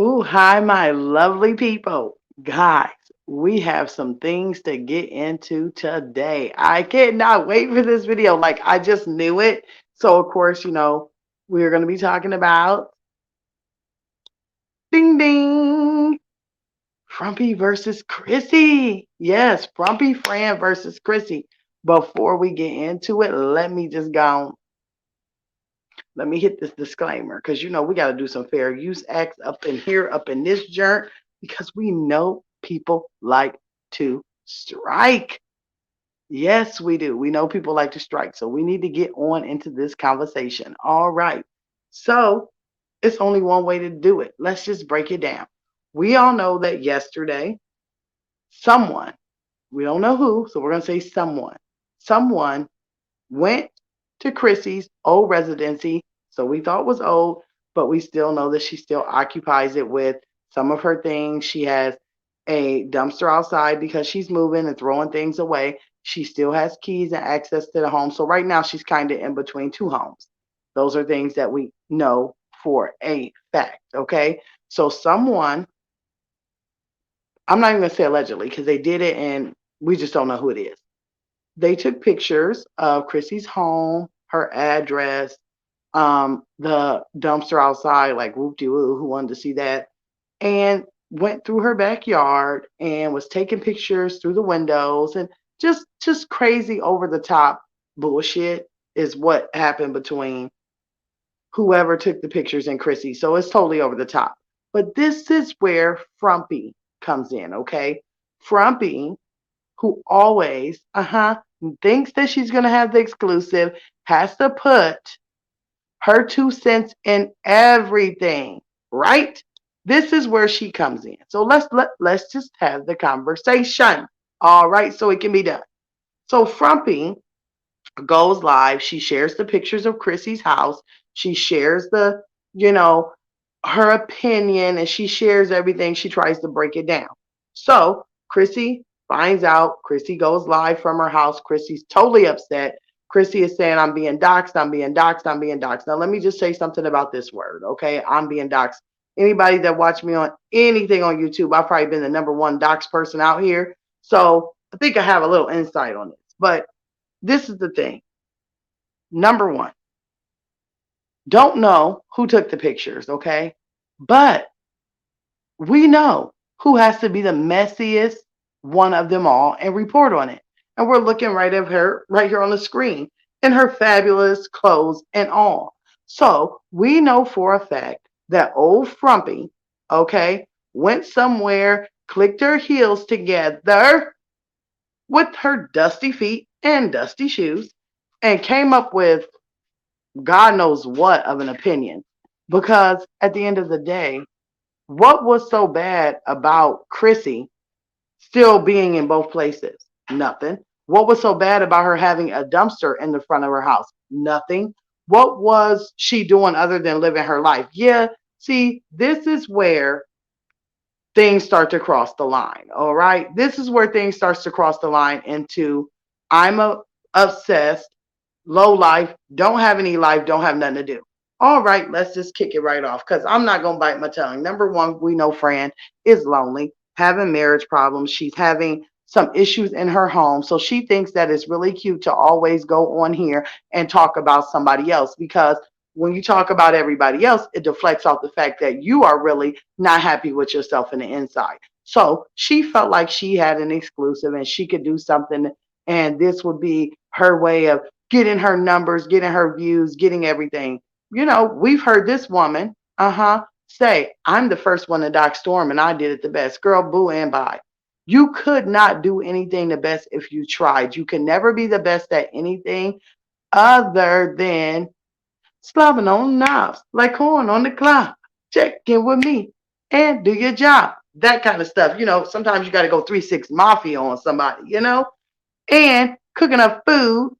Ooh, hi, my lovely people. Guys, we have some things to get into today. I cannot wait for this video. Like, I just knew it. So, of course, we're going to be talking about ding ding, Frumpy versus Chrissy. Yes, Frumpy Fran versus Chrissy. Before we get into it, let me just go. Let me hit this disclaimer because we got to do some fair use acts up in here, up in this joint, because we know people like to strike. Yes, we do. We know people like to strike. So we need to get on into this conversation. All right. So it's only one way to do it. Let's just break it down. We all know that yesterday, someone, we don't know who, so we're going to say someone went to Chrissy's old residency. So we thought it was old, but we still know that she still occupies it with some of her things. She has a dumpster outside because she's moving and throwing things away. She still has keys and access to the home. So right now she's kind of in between two homes. Those are things that we know for a fact. Okay. So someone, I'm not even going to say allegedly because they did it and we just don't know who it is. They took pictures of Chrissy's home, her address, the dumpster outside, like whoop de woo, who wanted to see that, and went through her backyard and was taking pictures through the windows and just crazy over the top bullshit is what happened between whoever took the pictures and Chrissy. So it's totally over the top. But this is where Frumpy comes in, okay? Frumpy, who always, thinks that she's gonna have the exclusive, has to put her 2 cents in everything, right? This is where she comes in. So let's just have the conversation. All right, so it can be done. So Frumpy goes live. She shares the pictures of Chrissy's house. She shares you know, her opinion and she shares everything. She tries to break it down. So Chrissy finds out. Chrissy goes live from her house. Chrissy's totally upset. Chrissy is saying, I'm being doxxed, I'm being doxxed, I'm being doxxed. Now, let me just say something about this word, okay? I'm being doxxed. Anybody that watched me on anything on YouTube, I've probably been the number one doxxed person out here. So I think I have a little insight on this. But this is the thing. Number one, don't know who took the pictures, okay? But we know who has to be the messiest one of them all and report on it. And we're looking right at her right here on the screen in her fabulous clothes and all. So we know for a fact that old Frumpy, okay, went somewhere, clicked her heels together with her dusty feet and dusty shoes, and came up with God knows what of an opinion. Because at the end of the day, what was so bad about Chrissy still being in both places? Nothing. What was so bad about her having a dumpster in the front of her house? Nothing. What was she doing other than living her life? Yeah, see, this is where things start to cross the line. All right. This is where things starts to cross the line into I'm obsessed, low life, don't have any life, don't have nothing to do. All right, let's just kick it right off because I'm not going to bite my tongue. Number one, we know Fran is lonely, having marriage problems. She's having some issues in her home. So she thinks that it's really cute to always go on here and talk about somebody else because when you talk about everybody else, it deflects off the fact that you are really not happy with yourself in the inside. So she felt like she had an exclusive and she could do something, and this would be her way of getting her numbers, getting her views, getting everything. We've heard this woman, say, I'm the first one to dock Storm and I did it the best. Girl, boo and bye. You could not do anything the best if you tried. You can never be the best at anything other than slobbing on knobs like corn on the cob. Check in with me and do your job. That kind of stuff. Sometimes you got to go 3-6 mafia on somebody, and cooking up food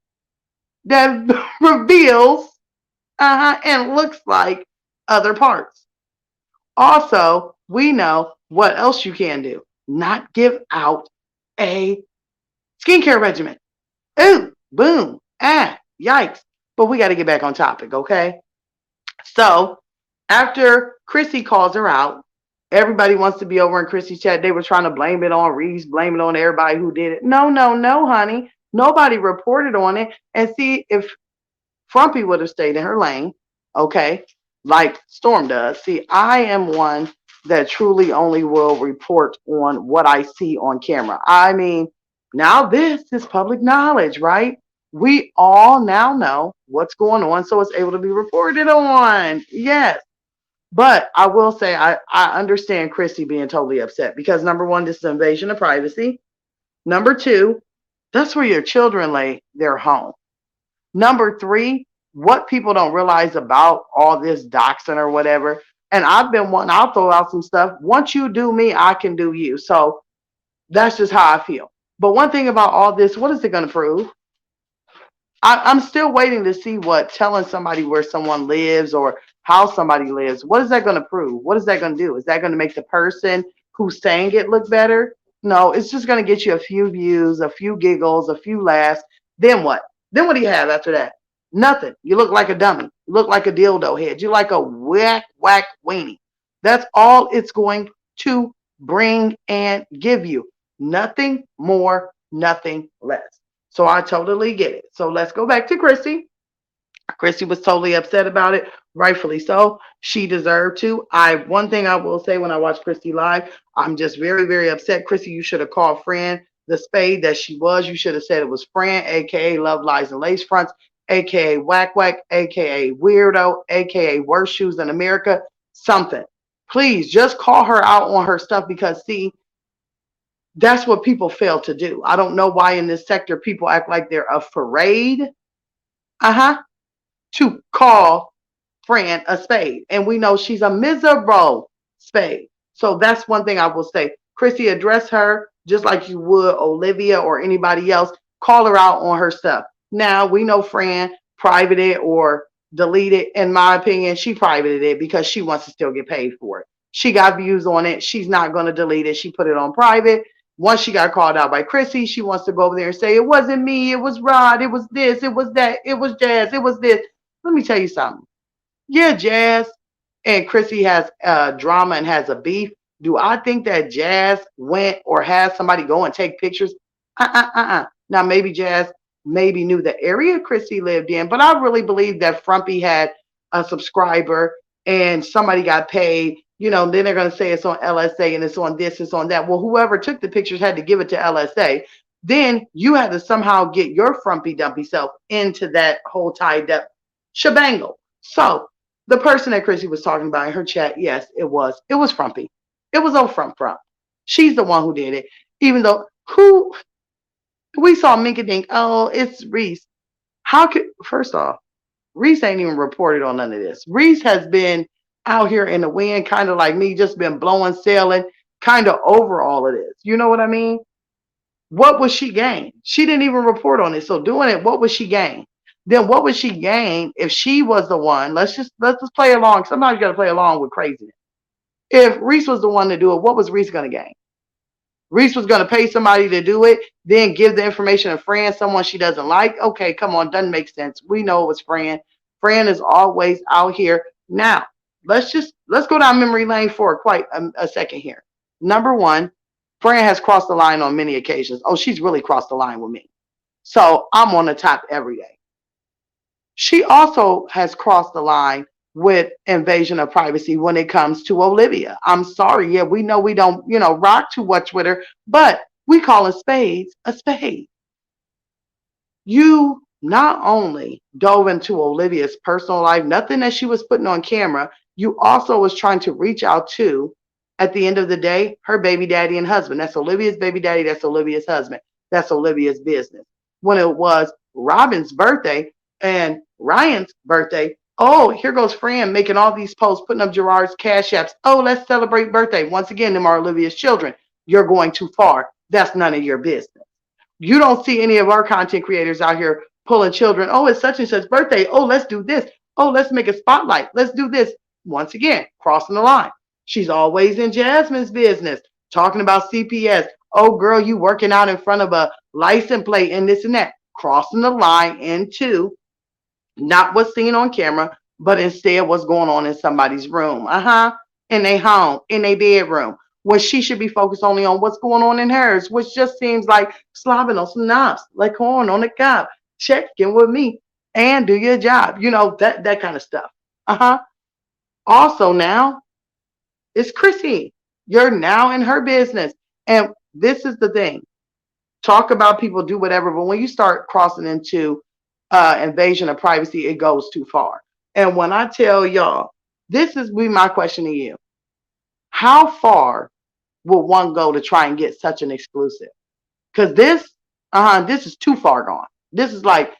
that reveals and looks like other parts. Also, we know what else you can do. Not give out a skincare regimen. Ooh, boom, yikes. But we got to get back on topic, okay? So after Chrissy calls her out, Everybody wants to be over in Chrissy's chat. They were trying to blame it on Reese, blame it on everybody who did it. No, no, no, honey. Nobody reported on it. And see, if Frumpy would have stayed in her lane, okay, like Storm does. See, I am one that truly only will report on what I see on camera. I mean, now this is public knowledge, right? We all now know what's going on, so it's able to be reported on. Yes. But I will say I understand Chrissy being totally upset because number one, this is an invasion of privacy. Number two, that's where your children lay their home. Number three, what people don't realize about all this doxing or whatever, and I've been one, I'll throw out some stuff. Once you do me, I can do you. So that's just how I feel. But one thing about all this, what is it going to prove? I'm still waiting to see what telling somebody where someone lives or how somebody lives. What is that going to prove? What is that going to do? Is that going to make the person who's saying it look better? No, it's just going to get you a few views, a few giggles, a few laughs. Then what? Then what do you have after that? Nothing. You look like a dummy. You look like a dildo head. You like a whack weenie. That's all it's going to bring and give you. Nothing more, nothing less. So I totally get it. So let's go back to Chrissy. Chrissy was totally upset about it, rightfully so. She deserved to. One thing I will say when I watch Chrissy live, I'm just very, very upset. Chrissy, you should have called Fran the spade that she was. You should have said it was Fran, aka Love Lies and Lace Fronts, aka Whack Whack, aka Weirdo, aka Worst Shoes in America. Something. Please just call her out on her stuff because see, that's what people fail to do. I don't know why in this sector people act like they're afraid. To call Fran a spade. And we know she's a miserable spade. So that's one thing I will say. Chrissy, address her just like you would Olivia or anybody else. Call her out on her stuff. Now, we know Fran privated or deleted. In my opinion, she privated it because she wants to still get paid for it. She got views on it. She's not going to delete it. She put it on private. Once she got called out by Chrissy, she wants to go over there and say, it wasn't me. It was Rod. It was this. It was that. It was Jazz. It was this. Let me tell you something. Yeah, Jazz and Chrissy has drama and has a beef. Do I think that Jazz went or had somebody go and take pictures? Now, maybe Jazz maybe knew the area Chrissy lived in, but I really believe that Frumpy had a subscriber and somebody got paid. You know, then they're going to say it's on LSA and it's on this, it's on that. Well, whoever took the pictures had to give it to LSA. Then you had to somehow get your frumpy dumpy self into that whole tied up shebangle. So the person that Chrissy was talking about in her chat, yes, it was Frumpy. It was old Frump. She's the one who did it. Even though who we saw Minka Dink, oh, it's Reese. How could first off, Reese ain't even reported on none of this. Reese has been out here in the wind, kind of like me, just been blowing, sailing, kind of over all of this. You know what I mean? What was she gain? She didn't even report on it. So doing it, what was she gain? Then what would she gain if she was the one? Let's just play along. Sometimes you got to play along with craziness. If Reese was the one to do it, what was Reese going to gain? Reese was going to pay somebody to do it, then give the information to Fran, someone she doesn't like. Okay, come on, doesn't make sense. We know it was Fran. Fran is always out here. Now, let's go down memory lane for quite a second here. Number one, Fran has crossed the line on many occasions. Oh, she's really crossed the line with me. So I'm on the top every day. She also has crossed the line with invasion of privacy when it comes to Olivia. I'm sorry. Yeah, we know we don't, rock too much with her, but we call a spade a spade. You not only dove into Olivia's personal life, nothing that she was putting on camera, you also was trying to reach out to, at the end of the day, her baby daddy and husband. That's Olivia's baby daddy. That's Olivia's husband. That's Olivia's business. When it was Robin's birthday and Ryan's birthday, oh, here goes Fran making all these posts, putting up Gerard's cash apps. Oh, let's celebrate birthday. Once again, them are Olivia's children. You're going too far. That's none of your business. You don't see any of our content creators out here pulling children. Oh, it's such and such birthday. Oh, let's do this. Oh, let's make a spotlight. Let's do this. Once again, crossing the line. She's always in Jasmine's business, talking about CPS. Oh, girl, you working out in front of a license plate and this and that. Crossing the line into not what's seen on camera, but instead what's going on in somebody's room. in their home, in their bedroom, when she should be focused only on what's going on in hers, which just seems like slobbing on some knobs, like corn on the cob. Check in with me and do your job. That kind of stuff. Uh-huh. Also now, it's Chrissy. You're now in her business. And this is the thing. Talk about people do whatever, but when you start crossing into invasion of privacy, it goes too far. And when I tell y'all, this is be my question to you. How far will one go to try and get such an exclusive? Because this is too far gone. This is like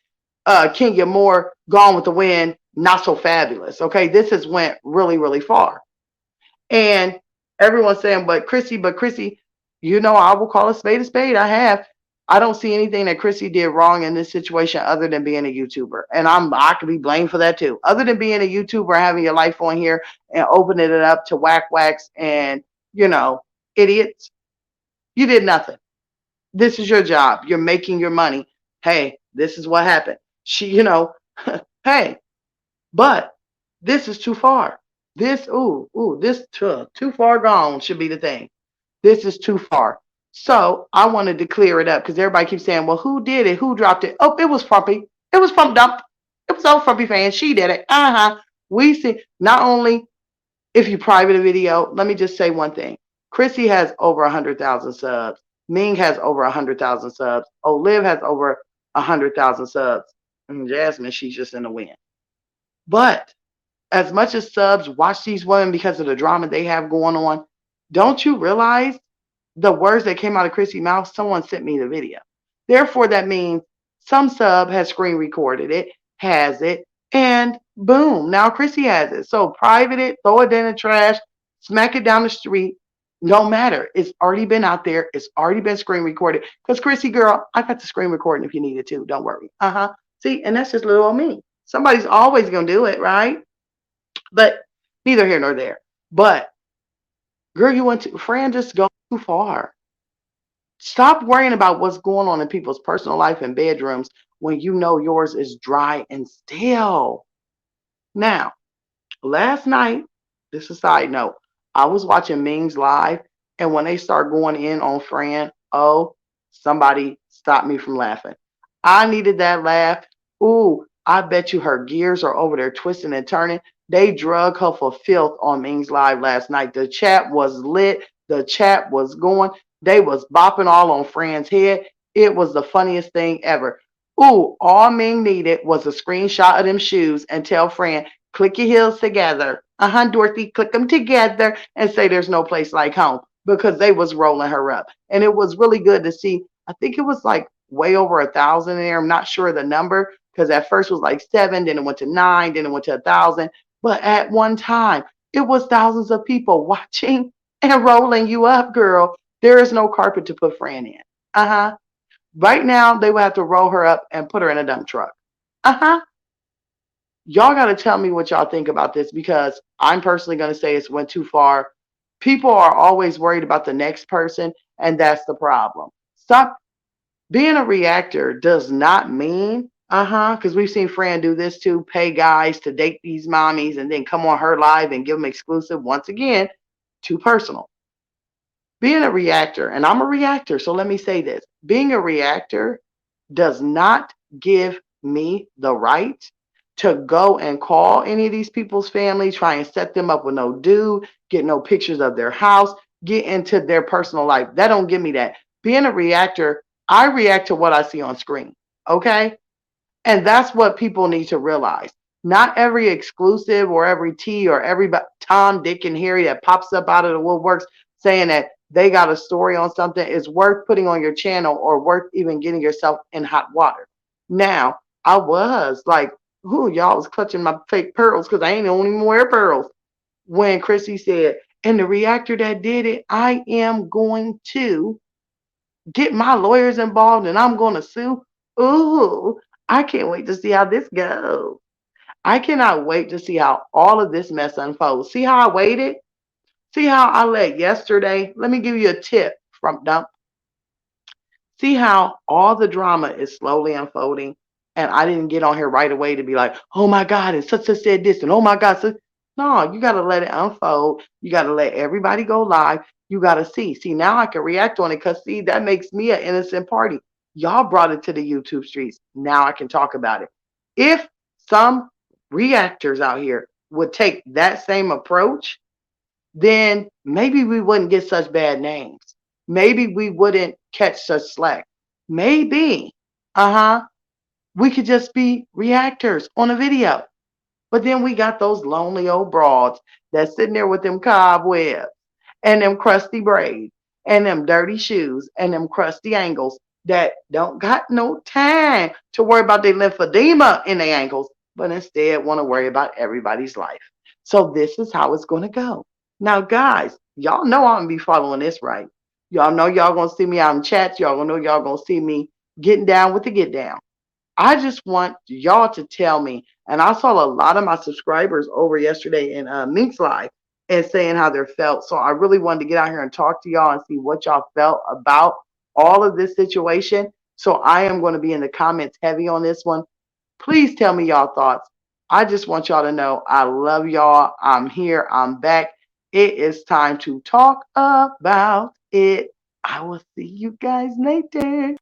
Kenya Moore, Gone with the Wind, not so fabulous. Okay, this has went really, really far. And everyone's saying, but Chrissy, I will call a spade a spade. I don't see anything that Chrissy did wrong in this situation other than being a YouTuber. And I could be blamed for that too. Other than being a YouTuber, having your life on here and opening it up to whack whacks and, idiots, you did nothing. This is your job. You're making your money. Hey, this is what happened. Hey, but this is too far. This too far gone should be the thing. This is too far. So I wanted to clear it up because everybody keeps saying, well, who did it? Who dropped it? Oh, it was Frumpy. It was Frump Dump. It was old Frumpy fan. She did it. We see not only if you private a video, let me just say one thing. Chrissy has over 100,000 subs. Ming has over 100,000 subs. Olive has over 100,000 subs. And Jasmine, she's just in the wind. But as much as subs watch these women because of the drama they have going on, don't you realize the words that came out of Chrissy's mouth? Someone sent me the video. Therefore, that means some sub has screen recorded it, has it, and boom, now Chrissy has it. So private it, throw it in the trash, smack it down the street. No matter. It's already been out there. It's already been screen recorded. Because Chrissy, girl, I got the screen recording if you need it too. Don't worry. See, and that's just little old me. Somebody's always going to do it, right? But neither here nor there. But girl, Fran just go too far. Stop worrying about what's going on in people's personal life and bedrooms when you know yours is dry and stale. Now, last night, this is a side note, I was watching Ming's live, and when they start going in on Fran, oh, somebody stopped me from laughing. I needed that laugh. Ooh, I bet you her gears are over there twisting and turning. They drug her for filth on Ming's live last night. The chat was lit. The chat was going. They was bopping all on Fran's head. It was the funniest thing ever. Ooh, all Ming needed was a screenshot of them shoes and tell Fran, click your heels together. Dorothy, click them together and say there's no place like home, because they was rolling her up. And it was really good to see. I think it was like way over 1,000 in there. I'm not sure the number because at first it was like 7, then it went to 9, then it went to 1,000. But at one time, it was thousands of people watching and rolling you up, girl. There is no carpet to put Fran in. Right now, they would have to roll her up and put her in a dump truck. Y'all got to tell me what y'all think about this, because I'm personally going to say it's went too far. People are always worried about the next person, and that's the problem. Stop being a reactor. Does not mean, because we've seen Fran do this too, pay guys to date these mommies and then come on her live and give them exclusive. Once again, too personal. Being a reactor, and I'm a reactor, so let me say this. Being a reactor does not give me the right to go and call any of these people's family, try and set them up with no dude, get no pictures of their house, get into their personal life. That don't give me that. Being a reactor, I react to what I see on screen, okay? And that's what people need to realize. Not every exclusive or every T or every Tom, Dick, and Harry that pops up out of the woodworks saying that they got a story on something is worth putting on your channel or worth even getting yourself in hot water. Now, I was like, y'all was clutching my fake pearls because I ain't the only one wear pearls. When Chrissy said, and the reactor that did it, I am going to get my lawyers involved and I'm going to sue. Ooh, I can't wait to see how this goes. I cannot wait to see how all of this mess unfolds. See how I waited? See how I let yesterday? Let me give you a tip from Dump. See how all the drama is slowly unfolding, and I didn't get on here right away to be like, oh my God, and such said this, and oh my God. No, you got to let it unfold. You got to let everybody go live. You got to see. See, now I can react on it because, see, that makes me an innocent party. Y'all brought it to the YouTube streets. Now I can talk about it. If some reactors out here would take that same approach, then maybe we wouldn't get such bad names. Maybe we wouldn't catch such slack. Maybe, we could just be reactors on a video. But then we got those lonely old broads that's sitting there with them cobwebs and them crusty braids and them dirty shoes and them crusty ankles that don't got no time to worry about their lymphedema in their ankles, but instead want to worry about everybody's life. So this is how it's going to go. Now, guys, y'all know I'm going to be following this right. Y'all know y'all going to see me out in chats. Y'all going to know y'all going to see me getting down with the get down. I just want y'all to tell me, and I saw a lot of my subscribers over yesterday in Mink's Live and saying how they felt. So I really wanted to get out here and talk to y'all and see what y'all felt about all of this situation. So I am going to be in the comments heavy on this one. Please tell me y'all thoughts. I just want y'all to know I love y'all. I'm here. I'm back. It is time to talk about it. I will see you guys later.